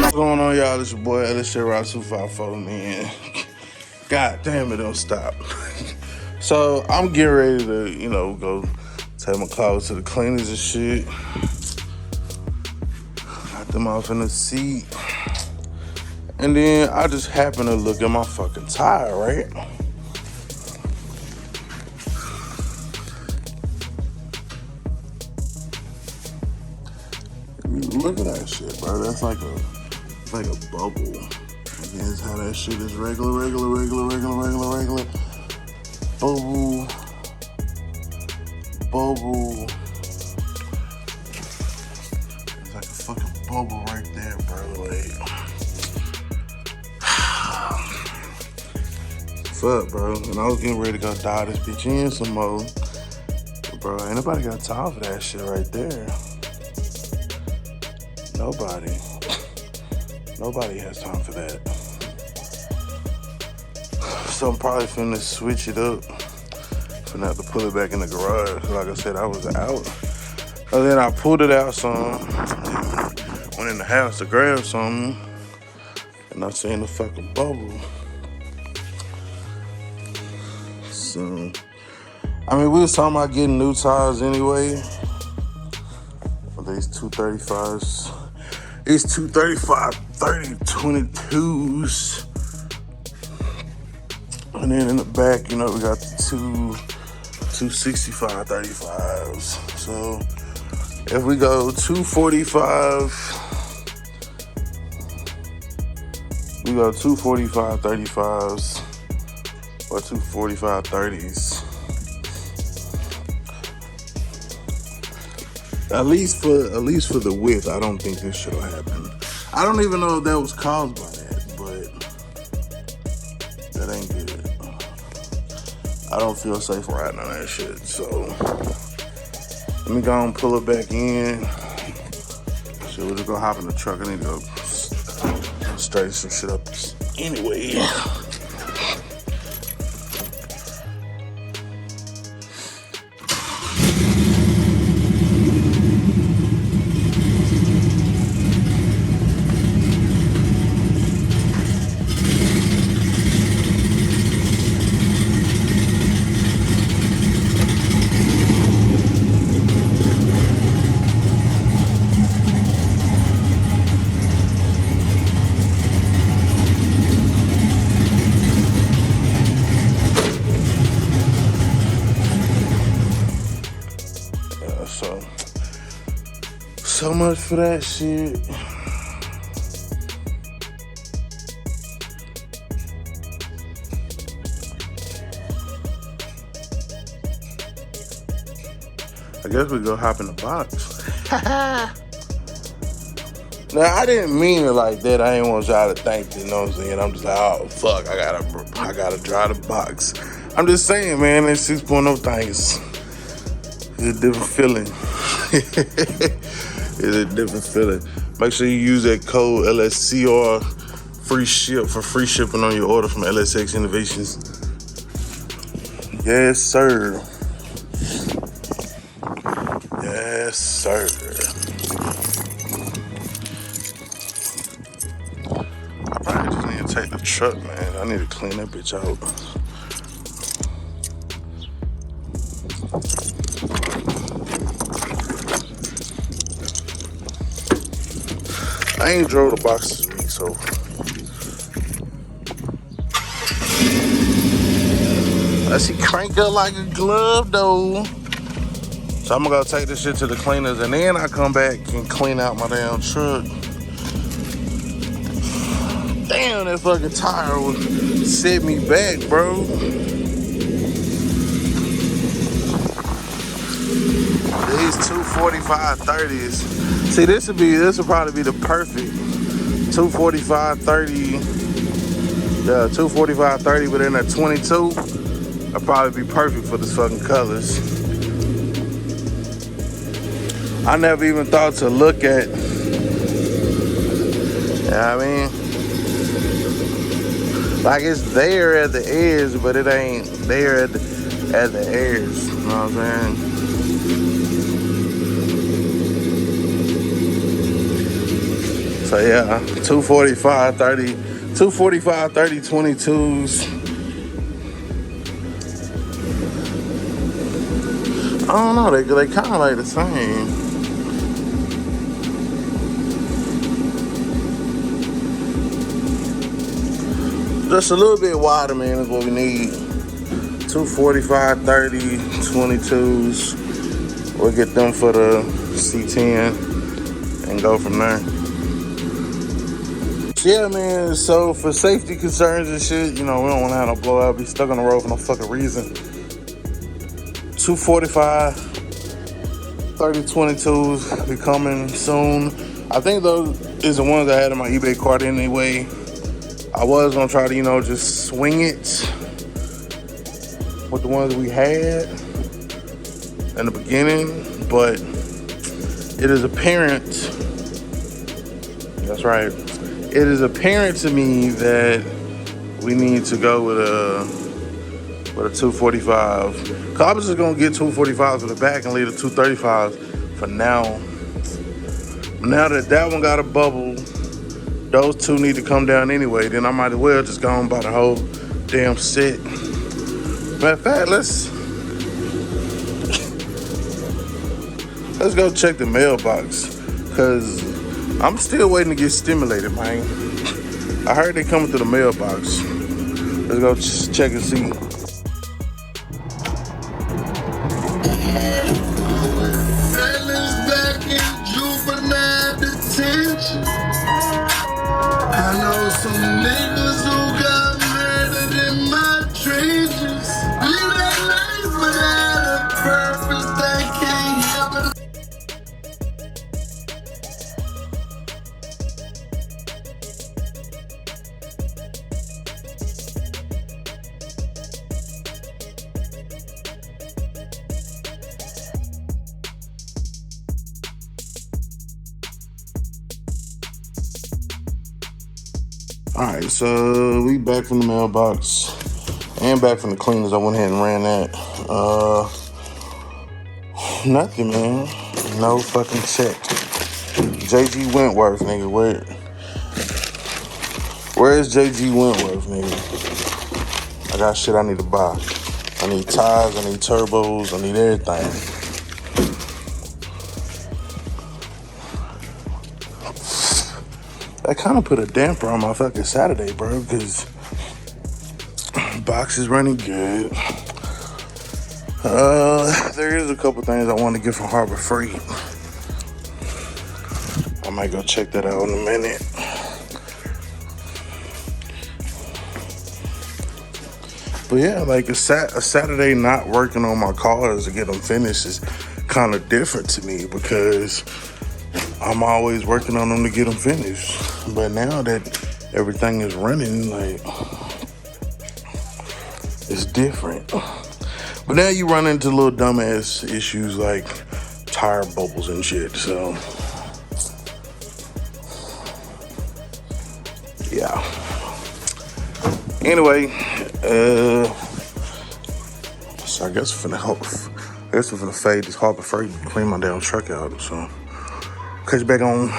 What's going on, y'all? It's your boy Ellis Rock 254, man. God damn it, don't stop. So I'm getting ready to, you know, go take my clothes to the cleaners and shit. Got them off in the seat. And then I just happen to look at my fucking tire, right? Look at that shit, bro. That's like a bubble. I guess how that shit is regular. Bubble. It's like a fucking bubble right there, bro. Like, what's up, bro? And I was getting ready to go dial this bitch in some more. But bro, ain't nobody got time for that shit right there. Nobody has time for that. So I'm probably finna switch it up. Finna have to pull it back in the garage. Like I said, I was out. And then I pulled it out some. Went in the house to grab something. And I seen the fucking bubble. So, I mean, we was talking about getting new tires anyway. But these 235s. These 235 3022s. And then in the back, you know, we got the 265 35s. So if we go 245, we go 245 35s or 245 30s. At least for the width, I don't think this shit'll happen. I don't even know if that was caused by that, but that ain't good. I don't feel safe riding on that shit. So let me go and pull it back in. So we're just gonna hop in the truck. I need to go straighten some shit up anyway. So much for that shit. I guess we go hop in the box. Now, I didn't mean it like that. I ain't want y'all to think, you know what I'm saying? I'm just like, oh, fuck, I gotta drive the box. I'm just saying, man, that 6.0 thing is a different feeling. It's a different feeling. Make sure you use that code LSCR for free shipping on your order from LSX Innovations. Yes, sir. Yes, sir. I probably just need to take the truck, man. I need to clean that bitch out. I ain't drove the box this week, so. I see crank up like a glove, though. So I'm gonna go take this shit to the cleaners, and then I come back and clean out my damn truck. Damn, that fucking tire would set me back, bro. These 245 30s. See, this will probably be the perfect 245 30. Yeah, 245 30, but in a 22, that'll probably be perfect for the fucking colors. I never even thought to look at. You know what I mean? Like, it's there at the edge, but it ain't there at the edge. You know what I'm saying? So yeah, 245, 30, 245, 30, 22s. I don't know, they kind of like the same. Just a little bit wider, man, is what we need. 245, 30, 22s. We'll get them for the C10 and go from there. Yeah, man, so for safety concerns and shit, you know, we don't want to have no blowout, be stuck on the road for no fucking reason. 245, 30, 22s be coming soon. I think those is the ones I had in my eBay cart anyway. I was gonna try to, you know, just swing it with the ones we had in the beginning, but it is apparent, that's right, it is apparent to me that we need to go with a 245. Cause I was just gonna get 245s for the back and leave the 235s for now. Now that one got a bubble, those two need to come down anyway, then I might as well just go and buy the whole damn set. Matter of fact, let's go check the mailbox, cause I'm still waiting to get stimulated, man. I heard they coming to the mailbox. Let's go check and see. I know some niggas who got murdered in my trenches. Live that life without a purpose, they can't help it. Alright, so we back from the mailbox and back from the cleaners. I went ahead and ran that. Nothing, man. No fucking check. JG Wentworth, nigga. Where is JG Wentworth, nigga? I got shit I need to buy. I need tires, I need turbos, I need everything. That kind of put a damper on my fucking Saturday, bro, because box is running good. There is a couple things I want to get from Harbor Freight. I might go check that out in a minute. But yeah, like a Saturday not working on my cars to get them finished is kind of different to me, because I'm always working on them to get them finished. But now that everything is running, like, it's different. But now you run into little dumbass issues like tire bubbles and shit, so yeah. Anyway, so I guess we're finna fade this Harbor Freight and clean my damn truck out, so catch you back on.